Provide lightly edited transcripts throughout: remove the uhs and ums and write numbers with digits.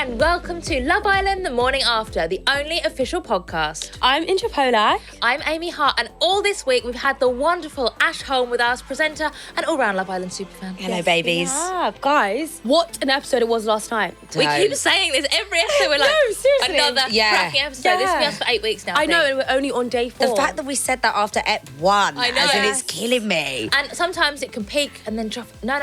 and welcome to Love Island The Morning After, the only official podcast. I'm Indiyah Polack. I'm Amy Hart, and all this week we've had the wonderful Ash Holme with us, presenter and all-round Love Island superfan. Hello, babies. Yeah, guys, what an episode it was last night. We keep saying this every episode. We're like, No, seriously. another cracking episode. This has been us for 8 weeks now. I know, and we're only on day 4. The fact that we said that after Ep 1, I know. as in Yes. it's killing me. And sometimes it can peak and then drop. No.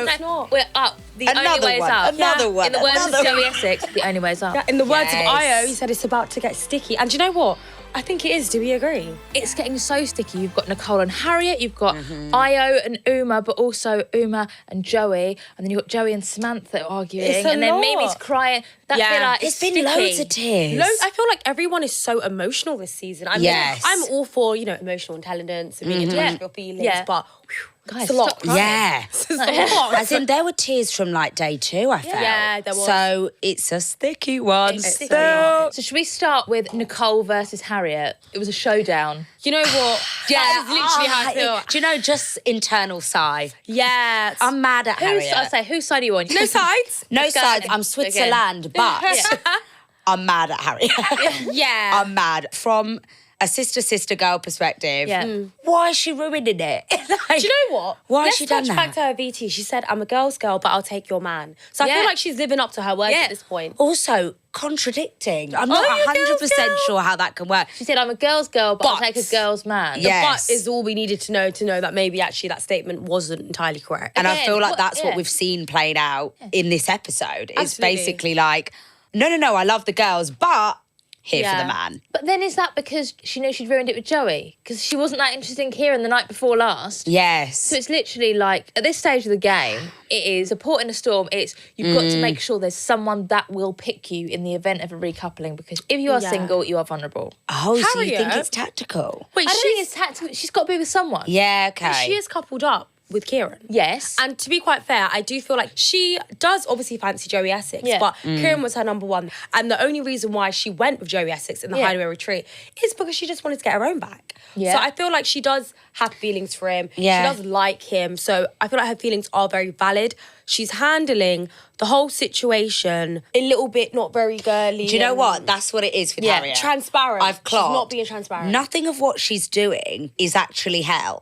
It's not. We're up. The only Another way is one, up. another one, In the words another of Joey one. Essex, the only way is up. Yeah, in the words of Yes. Io, he said it's about to get sticky. And do you know what? I think it is. Do we agree? It's getting so sticky. You've got Nicole and Harriet, you've got Io and Uma, but also Uma and Joey, and then you've got Joey and Samantha arguing, It's a and then lot. Mimi's crying. That Yeah. feel like It's been sticky. loads of tears. I feel like everyone is so emotional this season. I mean, Yes. I'm all for, emotional intelligence and being in touch with your feelings, Yeah. but Guys, it's a lot. stop crying. Yeah. It's a lot. As in, there were tears from like day 2, I felt. Yeah, there was. So it's a sticky one. It's still. sticky. So should we start with Nicole versus Harriet? It was a showdown. You know what? That is literally how I feel. Do you know, just internal sigh. Yeah. I'm mad at Harriet. Whose side are you on? no sides. No Let's go sides. again. I'm Switzerland, but I'm mad at Harriet. Yeah. I'm mad. From a sister girl perspective, Yeah. why is she ruining it? Like, Do you know what? Why has Let's she done touch back that? to her VT. She said, I'm a girl's girl, but I'll take your man. So I Yeah. feel like she's living up to her words Yeah. at this point. Also, contradicting. I'm not you a girl's 100% girl? sure how that can work. She said, I'm a girl's girl, but I'll But- take a girl's man. Yeah. But is all we needed to know that maybe actually that statement wasn't entirely correct. And I Again, feel like what- that's what yeah. we've seen played out in this episode. It's Absolutely. basically like, no, I love the girls, but here for Yeah. the man. But then is that because she knew she'd ruined it with Joey? Because she wasn't that interested in Ciaran the night before last. Yes. So it's literally like, at this stage of the game, it is a port in a storm. It's, you've got to make sure there's someone that will pick you in the event of a recoupling, because if you are Yeah. single, you are vulnerable. Oh, so you think Harriet? it's tactical? Wait, I don't think it's tactical. She's got to be with someone. Yeah, okay. she is coupled up with Ciaran. Yes. And to be quite fair, I do feel like she does obviously fancy Joey Essex, Yeah. but Ciaran was her number one. And the only reason why she went with Joey Essex in the Yeah. hideaway retreat is because she just wanted to get her own back. Yeah. So I feel like she does have feelings for him. Yeah. She does like him. So I feel like her feelings are very valid. She's handling the whole situation a little bit not very girly. Do you know and what? That's what it is with Harriet. transparent. I've clocked. She's not being transparent. Nothing of what she's doing is actually hell.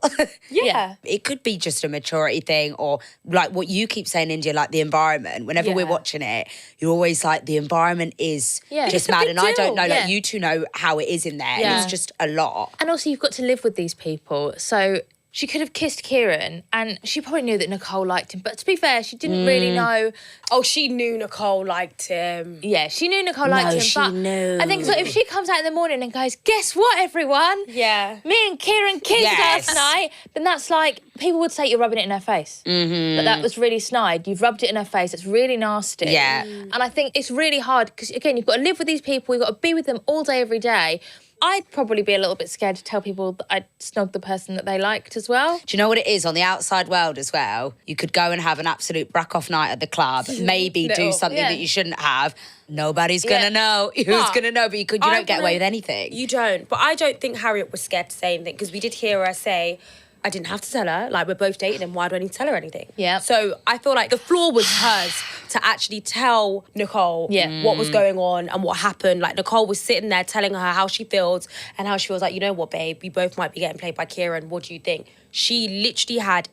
Yeah. It could be just a maturity thing, or like what you keep saying, India, like the environment. Whenever we're Yeah. watching it, you're always like, the environment is Yeah. just It's a mad. big And I don't deal. know, Yeah. like you two know how it is in there. Yeah. And it's just a lot. And also, you've got to live with these people. So she could have kissed Ciaran, and she probably knew that Nicole liked him. But to be fair, she didn't really know. Oh, she knew Nicole liked him. Yeah, she knew Nicole liked him. she but knew. I think so. If she comes out in the morning and goes, "Guess what, everyone? Yeah. Me and Ciaran kissed Yes. last night," then that's like, people would say you're rubbing it in her face. But that was really snide. You've rubbed it in her face. It's really nasty. Yeah. And I think it's really hard because, again, you've got to live with these people. You've got to be with them all day, every day. I'd probably be a little bit scared to tell people that I'd snogged the person that they liked as well. Do you know what it is on the outside world as well? You could go and have an absolute brack-off night at the club, maybe do something Yeah. that you shouldn't have. Nobody's going to know. Who's But going to know? But you don't get away with anything. You don't. But I don't think Harriet was scared to say anything, because we did hear her say, I didn't have to tell her. Like, we're both dating, and why do I need to tell her anything? Yeah. So I feel like the flaw was hers to actually tell Nicole what was going on and what happened. Like, Nicole was sitting there telling her how she feels, and how she feels like, you know what, babe, we both might be getting played by Ciaran. What do you think? She literally had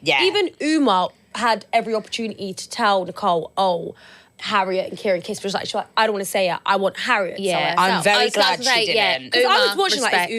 Yeah. even Uma had every opportunity to tell Nicole, oh, Harriet and Ciaran kissed, but she's like, I don't want to say it. I want Harriet to tell Yeah. her. I'm very I was about glad to she say, didn't. Because I was Uma, watching respect.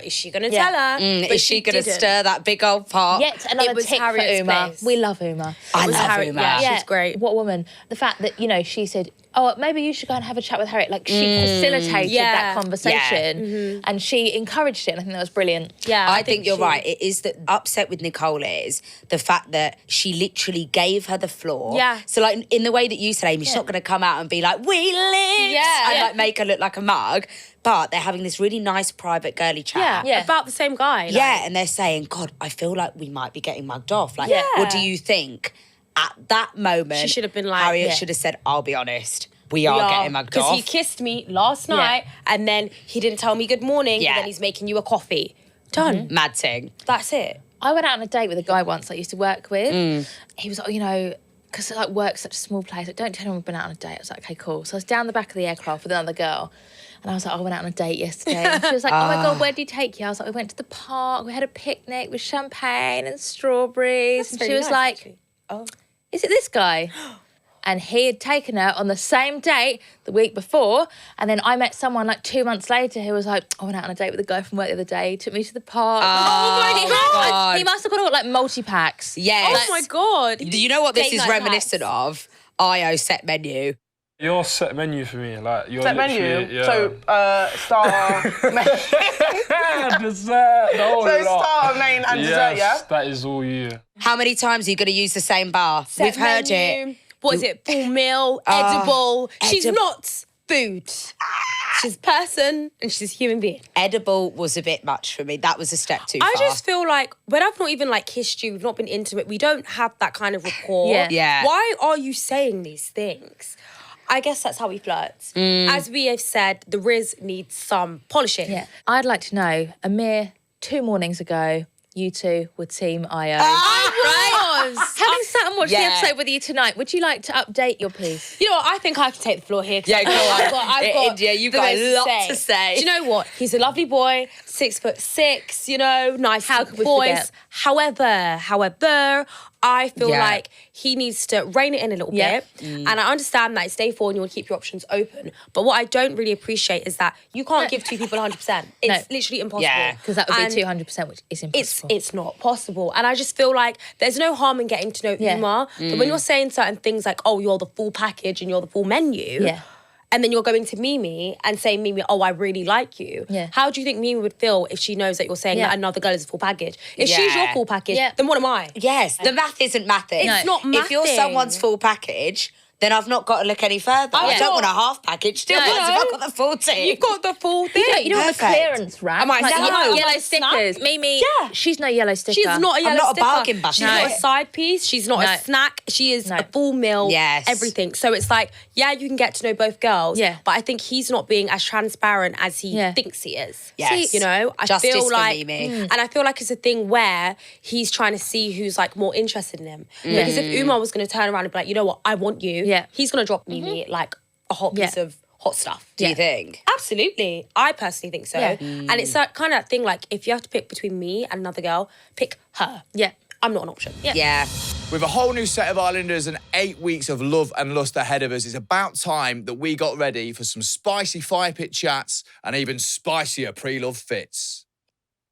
is she gonna Yeah. tell her? But Is she going to didn't. stir that big old pot? Yet another It was tick Harriet's for Uma. place. We love Uma. I was love Harriet, Uma. yeah. She's great. What a woman. The fact that, she said, oh, maybe you should go and have a chat with Harriet. Like, she facilitated Yeah. that conversation and she encouraged it. And I think that was brilliant. Yeah, I think you're right. It is that upset with Nicole is the fact that she literally gave her the floor. Yeah. So like in the way that you said, Amy, she's not going to come out and be like, we live, Yeah. and Yeah. like make her look like a mug. But they're having this really nice private girly chat. Yeah. about the same guy. like- Yeah, and they're saying, God, I feel like we might be getting mugged off. Like, Yeah. what do you think? At that moment, She should have been like, Harriet yeah. should have said, I'll be honest, we are getting mugged off. Because he kissed me last night and then he didn't tell me good morning, Yeah. and then he's making you a coffee. Done. Mad thing. That's it. I went out on a date with a guy once I used to work with. He was like, because like work's such a small place, like, don't tell anyone we've been out on a date. I was like, okay, cool. So I was down the back of the aircraft with another girl. And I was like, I went out on a date yesterday. And she was like, oh my God, where did you take you? I was like, we went to the park. We had a picnic with champagne and strawberries. And she was like, actually. Oh. Is it this guy? And he had taken her on the same date the week before. And then I met someone like 2 months later who was like, I went out on a date with a guy from work the other day. He took me to the park. Oh my God. He must have got like multi-packs. Yes. Oh my God. You know what this Date is night reminiscent of? IO set menu. Your set menu for me, like your Set menu. Yeah. So starter, main. Dessert, the whole So lot. starter, main, and dessert. Yeah. That is all you. How many times are you going to use the same bar? We've heard it. What is it? Full meal, edible. She's edible. not food. She's a person and she's a human being. Edible was a bit much for me. That was a step too far. I just feel like when I've not even like kissed you, we've not been intimate, we don't have that kind of rapport. Yeah. Why are you saying these things? I guess that's how we flirt. As we have said, the Riz needs some polishing. Yeah. I'd like to know, a mere 2 mornings ago, you two were Team IO. I was. Having sat and watched the Yeah. episode with you tonight, would you like to update your piece? You know what? I think I can take the floor here. Yeah, go on. I've got Indiyah, you've the got most a lot to say. Do you know what? He's a lovely boy, 6'6", you know, nice How could we voice. forget? However, I feel Yeah. like he needs to rein it in a little Yeah. bit. And I understand that it's day 4 and you want to keep your options open. But what I don't really appreciate is that you can't give 2 people 100%. It's literally impossible. Yeah. Because that would And be 200%, which is impossible. it's not possible. And I just feel like there's no harm in getting to know Yeah. Umar. But when you're saying certain things like, oh, you're the full package and you're the full menu. Yeah. And then you're going to Mimii and saying, Mimii, oh, I really like you. Yeah. How do you think Mimii would feel if she knows that you're saying Yeah. that another girl is a full package? If Yeah. she's your full package, Yeah. then what am I? Yes, the math isn't mathing. It's not If you're mathing. someone's full package, then I've not got to look any further. I Yeah. don't want a half package. Still, No. what if I've got the full team? You've got the full thing. You know what the Perfect. clearance rack? Am I like, no. yellow Snap? stickers. Mimii, Yeah. she's no yellow sticker. She's not a yellow not a sticker. bargain basket. She's not No. a side piece. She's not No. a snack. She is No. a full meal. Yes. Everything. So it's like, yeah, you can get to know both girls. Yeah. But I think he's not being as transparent as he Yeah. thinks he is. Yes. You know, I Justice feel for like, Mimii. and I feel like it's a thing where he's trying to see who's like more interested in him. Because if Umar was going to turn around and be like, you know what, I want you. Yeah. He's going to drop Mimii like a hot piece Yeah. of hot stuff. Do you think? Absolutely. I personally think so. Yeah. And it's that kind of thing like, if you have to pick between me and another girl, pick her. Yeah. I'm not an option. Yeah. With a whole new set of Islanders and 8 weeks of love and lust ahead of us, it's about time that we got ready for some spicy fire pit chats and even spicier pre-love fits.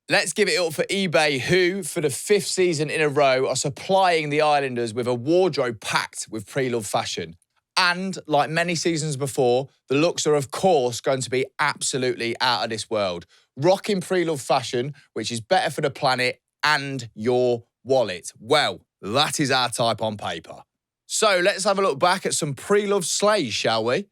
Let's give it up for eBay, who, for the 5th season in a row, are supplying the Islanders with a wardrobe packed with pre-love fashion. And, like many seasons before, the looks are, of course, going to be absolutely out of this world. Rocking pre-love fashion, which is better for the planet and your wallet. Well, that is our type on paper. So let's have a look back at some pre-love slays, shall we?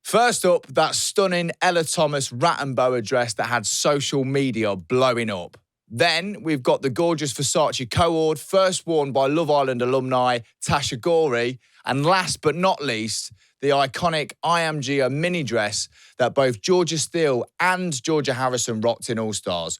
First up, that stunning Ella Thomas rat and boa dress that had social media blowing up. Then we've got the gorgeous Versace cohort, first worn by Love Island alumni Tasha Gorey. And last but not least, the iconic I Am Gia mini dress that both Georgia Steele and Georgia Harrison rocked in All Stars.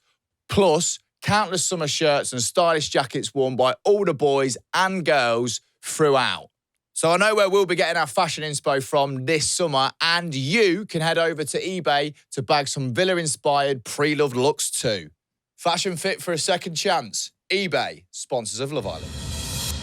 Plus, countless summer shirts and stylish jackets worn by all the boys and girls throughout. So I know where we'll be getting our fashion inspo from this summer, and you can head over to eBay to bag some Villa-inspired pre-loved looks too. Fashion fit for a second chance. eBay, sponsors of Love Island.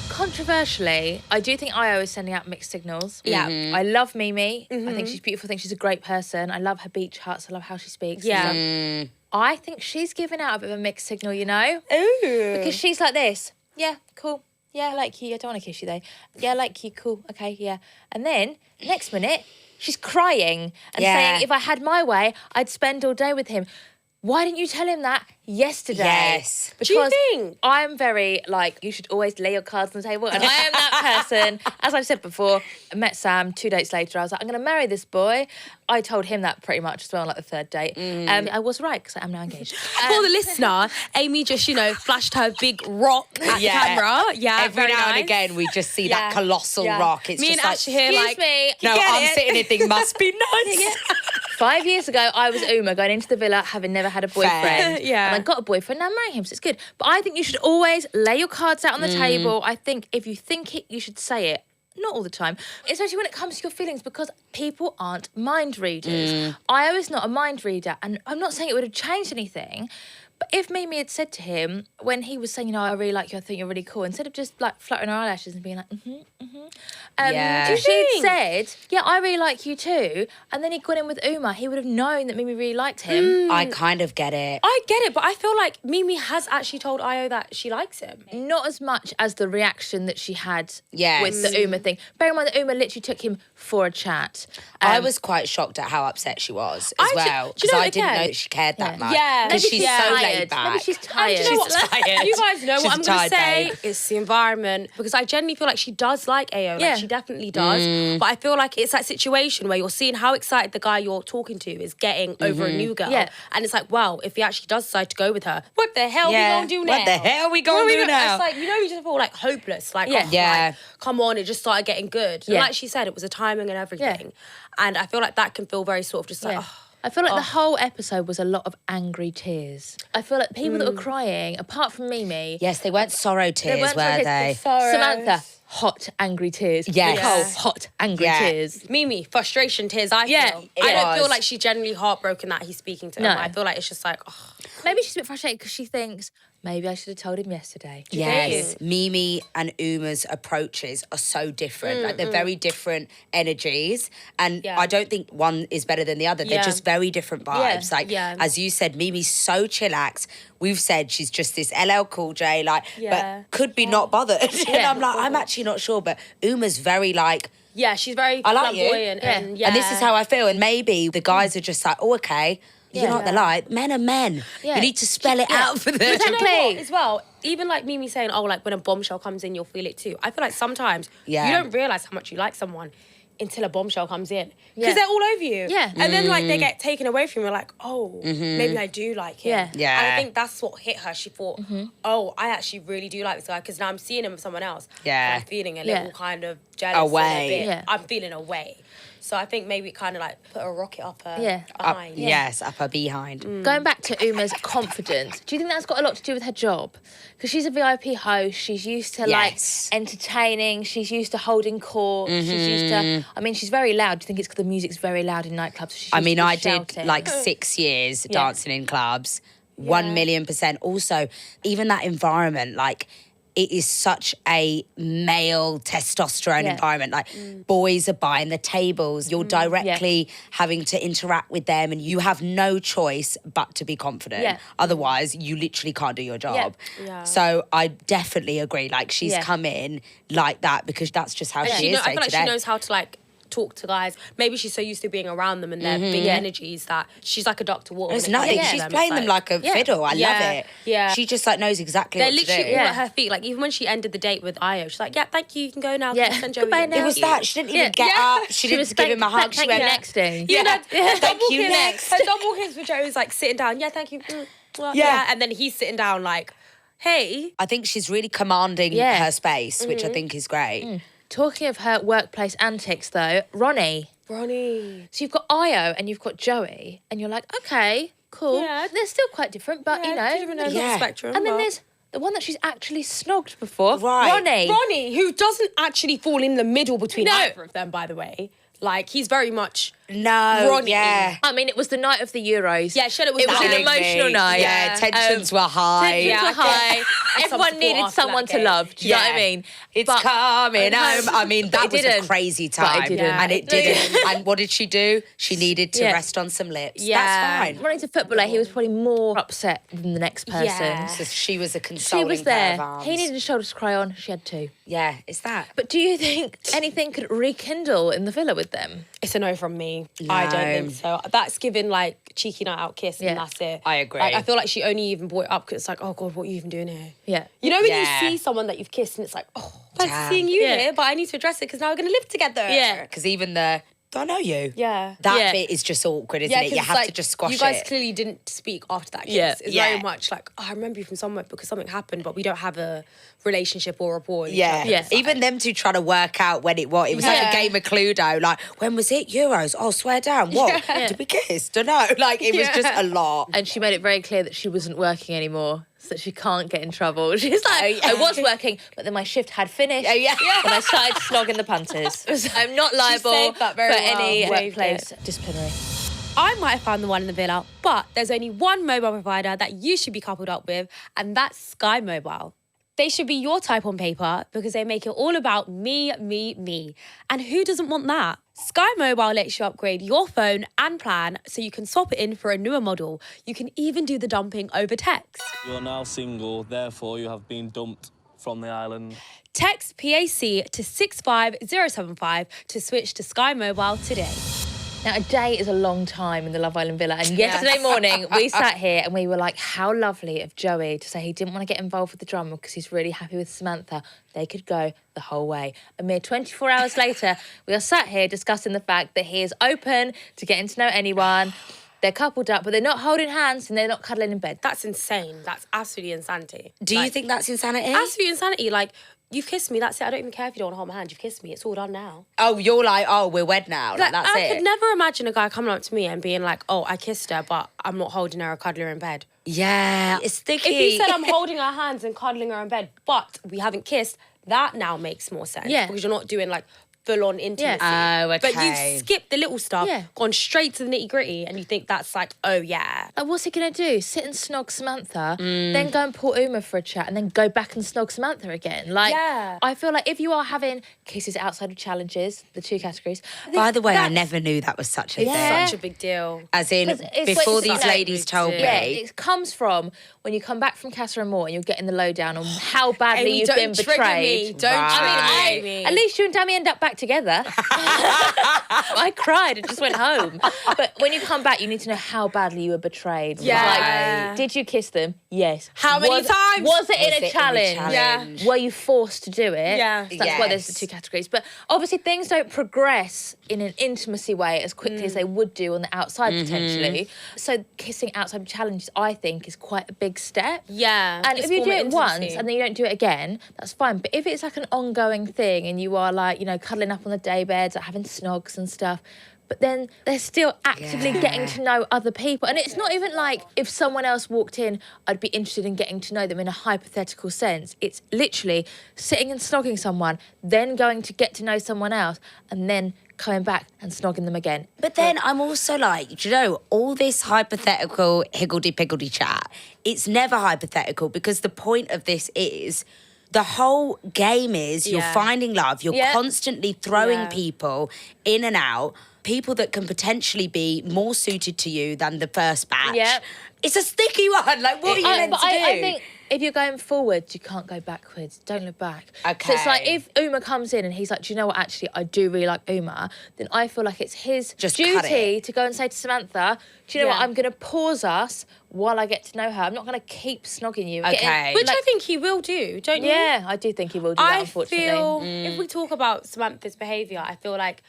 Controversially, I do think IO is sending out mixed signals. Yeah. I love Mimii. I think she's beautiful. I think she's a great person. I love her beach huts. I love how she speaks. Yeah. I think she's giving out a bit of a mixed signal, you know? Ooh. Because she's like this. Yeah, cool. Yeah, I like you. I don't want to kiss you though. Yeah, I like you. Cool. Okay, yeah. And then, next minute, she's crying and Yeah. saying, if I had my way, I'd spend all day with him. Why didn't you tell him that yesterday? Yes. Because Do you think? I'm very, like, you should always lay your cards on the table. And I am that person. As I've said before, I met Sam 2 dates later. I was like, I'm going to marry this boy. I told him that pretty much as well on like the 3rd date. I was right, because I am now engaged. For the listener, Amy just, flashed her big rock at the camera. Yeah, Every very now and nice. again, we just see that Yeah. colossal Yeah. rock. It's Me just and like, Ash here, Excuse like, me. no, get I'm it. sitting here thinking, must be nice. 5 years ago, I was Uma going into the villa having never had a boyfriend. Yeah. And I got a boyfriend, now I'm marrying him, so it's good. But I think you should always lay your cards out on the table. I think if you think it, you should say it. not all the time, especially when it comes to your feelings, because people aren't mind readers. I was not a mind reader, and I'm not saying it would have changed anything, but if Mimii had said to him, when he was saying, I really like you, I think you're really cool, instead of just like fluttering her eyelashes and being like, if she'd said, I really like you too, and then he'd gone in with Uma, he would have known that Mimii really liked him. I kind of get it. I get it, but I feel like Mimii has actually told Io that she likes him. Not as much as the reaction that she had Yes. with the Uma thing. Bear in mind that Uma literally took him for a chat. I was quite shocked at how upset she was as well, do you because know I what, didn't know again? that she cared that much. Yeah. Because Maybe she's she's so tired. laid back. Maybe she's tired. And you know what? tired. You guys know She's what I'm going to tired, say. babe. It's the environment, because I genuinely feel like she does like Ao. Yeah. Like, she definitely does. But I feel like it's that situation where you're seeing how excited the guy you're talking to is getting over a new girl. Yeah. And it's like, well, if he actually does decide to go with her, what the hell we going to do now? What the hell we going to do now? It's like, you just feel like hopeless. Like, Yeah. like, come on, it just started getting good. And Yeah. like she said, it was a timing and everything. And I feel like that can feel very sort of just like, I feel like the whole episode was a lot of angry tears. I feel like people that were crying, apart from Mimii, Yes, they weren't sorrow tears, weren't were sorry they? Samantha, hot angry tears. Yes. Nicole, hot angry Yeah. tears. Mimii, frustration tears, I feel. Yeah, I don't was. feel like she's genuinely heartbroken that he's speaking to her. No. I feel like it's just like, Maybe she's a bit frustrated because she thinks, maybe I should have told him yesterday. Yes, Mimii and Uma's approaches are so different. Like they're very different energies, and I don't think one is better than the other. They're just very different vibes. Like as you said, Mimi's so chillax. We've said she's just this LL Cool J, like, but could be not bothered. And I'm like, I'm actually not sure. But Uma's very like. yeah, she's very I like you. flamboyant. And, And this is how I feel. And maybe the guys are just like, oh, okay. You know what they're like? Men are men. Yeah. You need to spell it out for them. But you know Exactly. what, as well, even like Mimii saying, oh, like when a bombshell comes in, you'll feel it too. I feel like sometimes you don't realise how much you like someone until a bombshell comes in. Because they're all over you. Yeah. And then like they get taken away from you. You're like, oh, maybe I do like him. Yeah. Yeah. And I think that's what hit her. She thought, oh, I actually really do like this guy because now I'm seeing him with someone else. Yeah. And I'm feeling a little kind of jealous. Away. And a bit, Yeah. I'm feeling away. So I think maybe it kind of like put a rocket up her Up, behind. yes, up her behind. Going back to Uma's confidence, do you think that's got a lot to do with her job? Because she's a VIP host, she's used to Yes. like entertaining, she's used to holding court, she's used to, I mean, she's very loud. Do you think it's because the music's very loud in nightclubs? So she's I used mean, to I did shouting? like 6 years dancing in clubs. 1,000,000%. Also, even that environment, like, it is such a male testosterone environment. Like, boys are buying the tables. You're directly having to interact with them, and you have no choice but to be confident. Yeah. Otherwise, you literally can't do your job. Yeah. So I definitely agree. Like, she's come in like that because that's just how she is I feel day like to she day. knows how to like talk to guys. Maybe she's so used to being around them and their big energies that she's like a Dr. Water. There's when it comes nothing. to She's them. playing It's them like a fiddle. I love it. Yeah. She just like knows exactly they're what to do. literally all at her feet. Like even when she ended the date with Io, she's like, "Yeah, thank you. You can go now. Yeah. Send Joey Goodbye in." now. It was that. She didn't even get up. She didn't was give him a hug. She thank went you next day. Even her Thank double you kiss. next. Her double kiss with Joey's like sitting down. Yeah, thank you. Yeah, and then he's sitting down like, "Hey." I think she's really commanding Yeah. her space, which I think is great. Talking of her workplace antics though, Ronnie. So you've got Io and you've got Joey, and you're like, okay, cool. Yeah. They're still quite different, but you know. different ends of Yeah. the spectrum. And then but- there's the one that she's actually snogged before, Right. Ronnie. who doesn't actually fall in the middle between No. either of them, by the way. Like he's very much No, Ronnie. yeah. I mean, it was the night of the Euros. Yeah, sure, it was It was that. an Killing emotional me. night. Yeah, tensions were high. Tensions were high. Some Everyone support needed after someone that to game. love. Do you know what I mean? It's But- coming home. I mean, that it was a didn't. crazy But it time. didn't. And it didn't. And what did she do? She needed to Yeah. rest on some lips. Yeah. That's fine. Ronnie's a footballer. He was probably more upset than the next person. Yeah. So she was a She consoling was pair of there. arms. He needed a shoulder to cry on. She had two. Yeah, it's that. But do you think anything could rekindle in the villa with them? It's a no from me. I don't think so. That's given like cheeky night out kiss Yeah. and that's it. I agree. Like, I feel like she only even brought it up because it's like, oh God, what are you even doing here? Yeah. You know when Yeah. you see someone that you've kissed and it's like, oh, fancy Damn. seeing you Yeah. here, but I need to address it because now we're going to live together. Yeah. Because even the, do I know you? Yeah. That Yeah. bit is just awkward, isn't Yeah, it? 'cause You it's have like, to just squash you guys it. clearly didn't speak after that kiss. Yeah. It's Yeah. very much like, oh, I remember you from somewhere because something happened, but we don't have a relationship or rapport. with each Yeah. other. Yeah. It's like- Even them two trying to work out when it was. It was like Yeah. a game of Cluedo. Like, when was it? Euros. Oh, swear down. What? Yeah. Did we kiss? Don't know. Like, it was just a lot. And she made it very clear that she wasn't working anymore. so that she can't get in trouble. She's like, I was working, but then my shift had finished when I started snogging the punters. So I'm not liable for any workplace disciplinary. I might have found the one in the villa, but there's only one mobile provider that you should be coupled up with, and that's Sky Mobile. They should be your type on paper because they make it all about me. And who doesn't want that? Sky Mobile lets you upgrade your phone and plan so you can swap it in for a newer model. You can even do the dumping over text. You're now single, therefore you have been dumped from the island. Text PAC to 65075 to switch to Sky Mobile today. Now, a day is a long time in the Love Island villa. And yesterday morning, we sat here and we were like, how lovely of Joey to say he didn't want to get involved with the drama because he's really happy with Samantha. They could go the whole way. A mere 24 hours later, we are sat here discussing the fact that he is open to getting to know anyone. They're coupled up, but they're not holding hands and they're not cuddling in bed. That's insane. That's absolutely insanity. Do you think that's insanity? Absolute insanity. Like, you've kissed me, that's it. I don't even care if you don't want to hold my hand. You've kissed me, it's all done now. Oh, you're like, oh, we're wed now. Like, that's I it. could never imagine a guy coming up to me and being like, oh, I kissed her, but I'm not holding her or cuddling her in bed. Yeah, it's sticky. If you said I'm holding her hands and cuddling her in bed, but we haven't kissed, that now makes more sense. Yeah. Because you're not doing like full-on intimacy. Oh, okay. But you've skipped the little stuff, gone straight to the nitty-gritty, and you think that's like, oh, yeah. Like, what's he going to do? Sit and snog Samantha, then go and pull Uma for a chat, and then go back and snog Samantha again? Like, I feel like if you are having kisses outside of challenges, the two categories... By the way, I never knew that was such a thing. Such a big deal. As in, before these ladies told me. Yeah, it comes from when you come back from Casa and Moore and you're getting the lowdown on how badly you've been betrayed. Trigger me. At least you and Dami end up back together. I cried and just went home. But when you come back, you need to know how badly you were betrayed. Yeah. Like, did you kiss them? Yes. How many times? Was it in a challenge? Yeah. Were you forced to do it? Yeah. So that's why there's the two categories. But obviously things don't progress in an intimacy way as quickly as they would do on the outside potentially. So kissing outside of challenges, I think, is quite a big step. Yeah. And if you do it once and then you don't do it again, that's fine. But if it's like an ongoing thing and you are like, you know, cuddling up on the day beds, like having snogs and stuff, but then they're still actively getting to know other people. And it's not even like if someone else walked in, I'd be interested in getting to know them in a hypothetical sense. It's literally sitting and snogging someone, then going to get to know someone else, and then coming back and snogging them again. But then I'm also like, do you know, all this hypothetical higgledy-piggledy chat, it's never hypothetical because the point of this is... The whole game is you're finding love, you're constantly throwing people in and out, people that can potentially be more suited to you than the first batch. Yeah. It's a sticky one. Like, what are you meant to do? I think if you're going forwards, you can't go backwards. Don't look back. Okay. So it's like if Uma comes in and he's like, do you know what, actually, I do really like Uma, then I feel like it's his duty to go and say to Samantha, do you know what, I'm going to pause us while I get to know her. I'm not going to keep snogging you. Okay. Which I think he will do, don't you? Yeah, I do think he will do that, unfortunately. I feel, if we talk about Samantha's behaviour, I feel like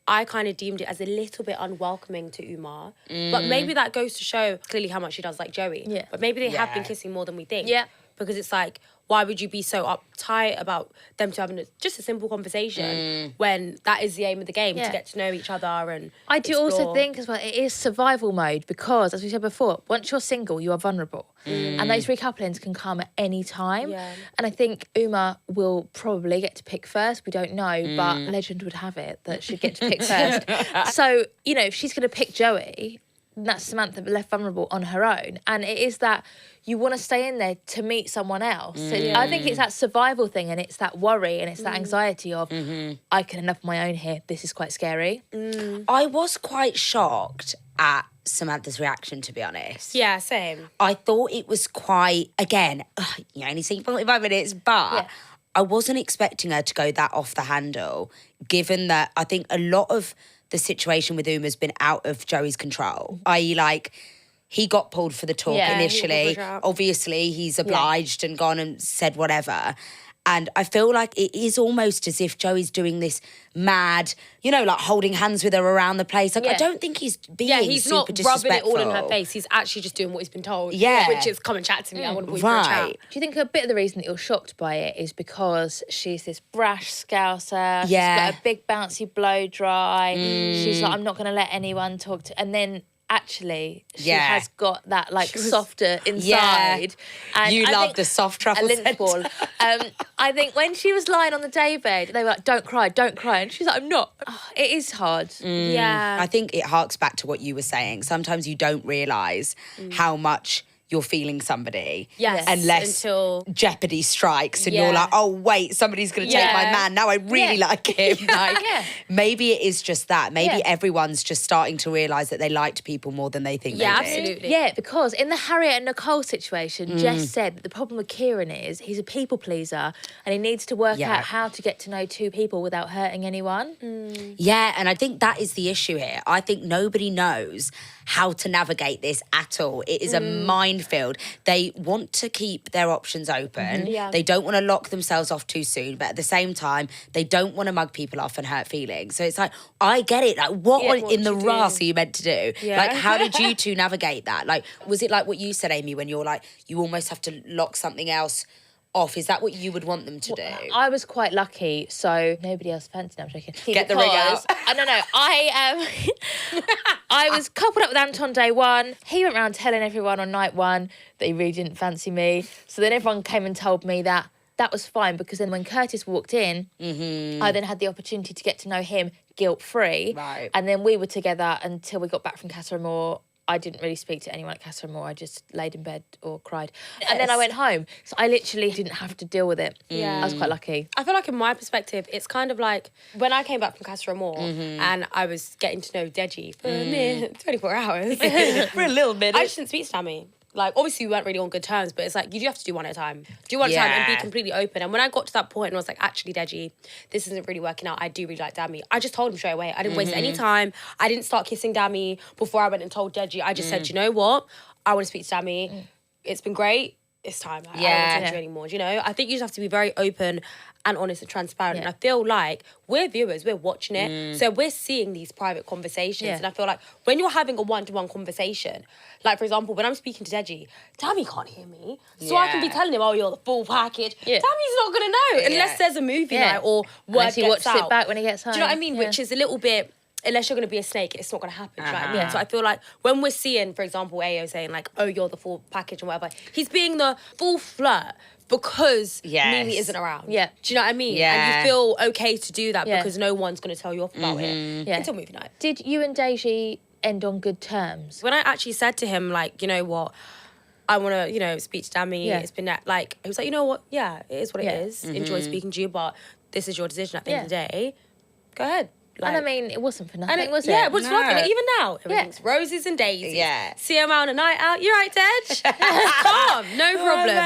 I kind of deemed it as a little bit unwelcoming to Uma. But maybe that goes to show clearly how much she does like Joey. Yeah. But maybe they have been kissing more than we think. Yeah. Because it's like, why would you be so uptight about them two having just a simple conversation when that is the aim of the game, to get to know each other and I do also think as well, it is survival mode because, as we said before, once you're single, you are vulnerable. And those recouplings can come at any time. Yeah. And I think Uma will probably get to pick first. We don't know, but legend would have it that she'd get to pick first. So, you know, if she's going to pick Joey, that's Samantha left vulnerable on her own. And it is that you want to stay in there to meet someone else. So I think it's that survival thing and it's that worry and it's that anxiety of, I can end up on my own here. This is quite scary. I was quite shocked at Samantha's reaction, to be honest. Yeah, same. I thought it was quite, again, you only see 45 minutes, but I wasn't expecting her to go that off the handle, given that I think a lot of the situation with Uma's been out of Joey's control, i.e. like, he got pulled for the talk initially. Obviously, he's obliged and gone and said whatever. And I feel like it is almost as if Joey's doing this mad, you know, like holding hands with her around the place. Like, I don't think he's being he's super not disrespectful. rubbing it all in her face. He's actually just doing what he's been told. Yeah. Which is, come and chat to me. I want to boy for a chat. Do you think a bit of the reason that you're shocked by it is because she's this brash scouser, she's got a big bouncy blow dry, she's like, I'm not going to let anyone talk to... And then actually she has got that softer inside. And you love the soft truffle lint ball. I think when she was lying on the daybed, they were like, don't cry. And she's like, I'm not. Oh, it is hard. Yeah. I think it harks back to what you were saying. Sometimes you don't realise how much you're feeling somebody. Yes. Unless until jeopardy strikes and you're like, oh, wait, somebody's going to take my man. Now I really like him. Maybe it is just that. Maybe everyone's just starting to realise that they liked people more than they think they did. Absolutely. Yeah, because in the Harriet and Nicole situation, Jess said that the problem with Ciaran is he's a people pleaser and he needs to work out how to get to know two people without hurting anyone. Yeah, and I think that is the issue here. I think nobody knows how to navigate this at all. It is a minefield. They want to keep their options open. They don't want to lock themselves off too soon, but at the same time, they don't want to mug people off and hurt feelings. So it's like, I get it. Like, what in the Ross are you meant to do? Yeah. Like, how did you two navigate that? Like, was it like what you said, Amy, when you're like, you almost have to lock something else off? Is that what you would want them to do? I was quite lucky, so nobody else fancied me. I'm joking. Get the ring out. No. I was coupled up with Anton day one. He went around telling everyone on night one that he really didn't fancy me. So then everyone came and told me that was fine, because then when Curtis walked in, I then had the opportunity to get to know him guilt-free. Right. And then we were together until we got back from Casa Amor. I didn't really speak to anyone at Casa Amor. I just laid in bed or cried. And then I went home. So I literally didn't have to deal with it. Yeah. I was quite lucky. I feel like in my perspective, it's kind of like when I came back from Casa Amor and I was getting to know Deji for a mere 24 hours. For a little bit. I just didn't speak to Sammy. Like, obviously, we weren't really on good terms, but it's like, you do have to do one at a time. Do one at a time and be completely open. And when I got to that point and I was like, actually, Deji, this isn't really working out. I do really like Dami. I just told him straight away. I didn't waste any time. I didn't start kissing Dami before I went and told Deji. I just said, you know what? I want to speak to Dami. It's been great. It's time. I don't want to talk to you anymore. Do you know? I think you just have to be very open and honest and transparent. And I feel like we're viewers, we're watching it. So we're seeing these private conversations. And I feel like when you're having a one-to-one conversation, like, for example, when I'm speaking to Deji, Dami can't hear me. So I can be telling him, oh, you're the full package. Dami's not going to know unless there's a movie night or word he watches it back when he gets home. Do you know what I mean? Which is a little bit... Unless you're going to be a snake, it's not going to happen. Do you know what I mean? So I feel like when we're seeing, for example, Ayo saying like, oh, you're the full package and whatever, he's being the full flirt because Mimii isn't around. Yeah. Do you know what I mean? Yeah. And you feel okay to do that because no one's going to tell you off about it until movie night. Did you and Deji end on good terms? When I actually said to him, like, you know what, I want to, you know, speak to Dami. It's been like, he was like, you know what, it is what it is. Enjoy speaking to you, but this is your decision at the end of the day. Go ahead. Like, and I mean, it wasn't for nothing, was it? Yeah, it was for nothing. Like, even now, everything's roses and daisies. Yeah. See him out on a night out. You're right, Dej. Calm, no problem.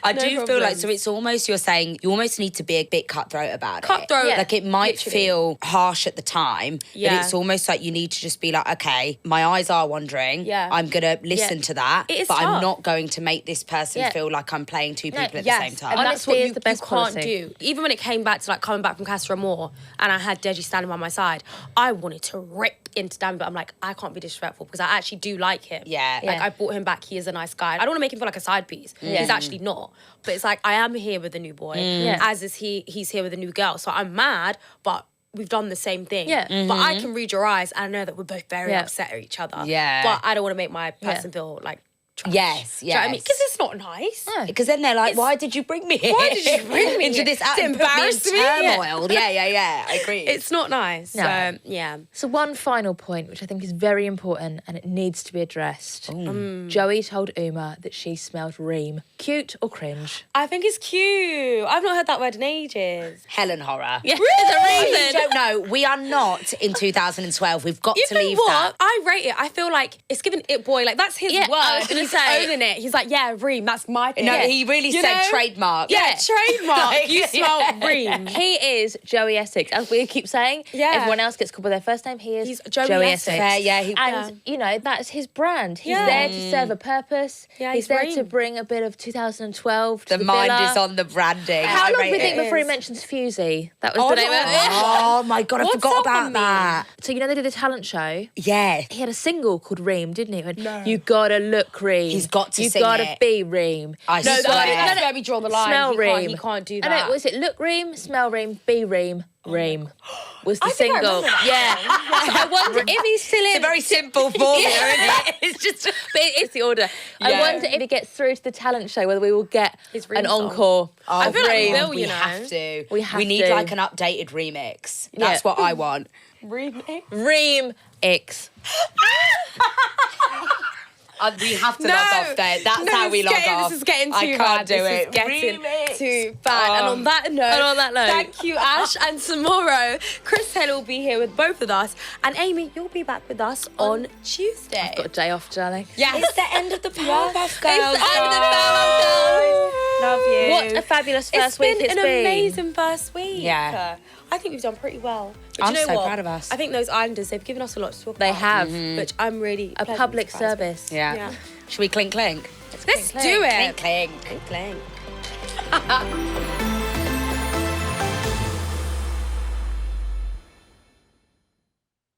I do feel like, so it's almost, you're saying, you almost need to be a bit cutthroat about it. Cutthroat. Like, it might feel harsh at the time, but it's almost like you need to just be like, okay, my eyes are wandering. I'm going to listen to that, but tough. I'm not going to make this person feel like I'm playing two people at the same time. And that's what you the best can't do. Even when it came back to like coming back from Casa Amor and I had Deji standing by my side, I wanted to rip into Dami, but I'm like, I can't be disrespectful because I actually do like him. Like, I brought him back. He is a nice guy. I don't want to make him feel like a side piece. He's actually not. But it's like, I am here with a new boy, as is he. He's here with a new girl. So I'm mad, but we've done the same thing. But I can read your eyes and I know that we're both very upset at each other. But I don't want to make my person feel like trash. Yes. Do you know what I mean? Because it's not nice. Because then they're like, why did you bring me here? Why did you bring me into this embarrass me? turmoil? Yeah, I agree. It's not nice. No. So, yeah. So one final point, which I think is very important and it needs to be addressed. Joey told Uma that she smelled Reem. Cute or cringe? I think it's cute. I've not heard that word in ages. Helen horror. Yeah, I don't know. We are not in 2012. We've got to leave that. I rate it. I feel like it's given it boy. Like, that's his word. I was gonna He's say. owning it. He's like, yeah, Reem, that's my thing. No, he really said trademark. Yeah, trademark. Like, You smell Reem. He is Joey Essex, as we keep saying. Yeah. Everyone else gets called by their first name. He's Joey Essex. And, you know, that's his brand. He's there to serve a purpose. Yeah, he's there to bring a bit of 2012 to The the mind villa. is on the branding. How long do we rate think it. before he mentions Fusey? That was the name of it. Oh my God, I What's forgot up about with me? that. So, you know, they did the talent show. Yeah. He had a single called Reem, didn't he? He went, you gotta look Reem. Reem. He's got to You've sing got to it. be Reem. I swear. That's where we draw the line. Smell Reem. He can't do that. I know, was it look Reem, smell Reem, be Reem, Reem? Was the I think I single. remember that. Yeah. So I wonder if he's still in. It's a very simple formula, isn't it? It's just, but it's the order. I wonder if he gets through to the talent show, whether we will get His Reem an song. encore. I feel like we Reem. will, We you know. have to. We have We need to. like an updated remix. That's Yeah. what I want. Reem-mix. Reem-mix. We have to log off there. That's how we log off. This is getting too I can't bad. do This it. is getting Remix. too bad. And on that note, thank you, Ash. And tomorrow, Chris Taylor will be here with both of us. And Amy, you'll be back with us on Tuesday. I've got a day off, darling. Yes. It's the end of the Powerpuff Girls. It's the end of the Powerpuff Girls. Love you. What a fabulous first week It's it's been been. an amazing first week. Yeah. I think we've done pretty well. But I'm you know so what? proud of us. I think those Islanders, they've given us a lot to talk They about. have. Which I'm really A pleasantly public surprised with. service. Yeah. Should we clink clink? Let's clink, do Clink it. clink. Clink.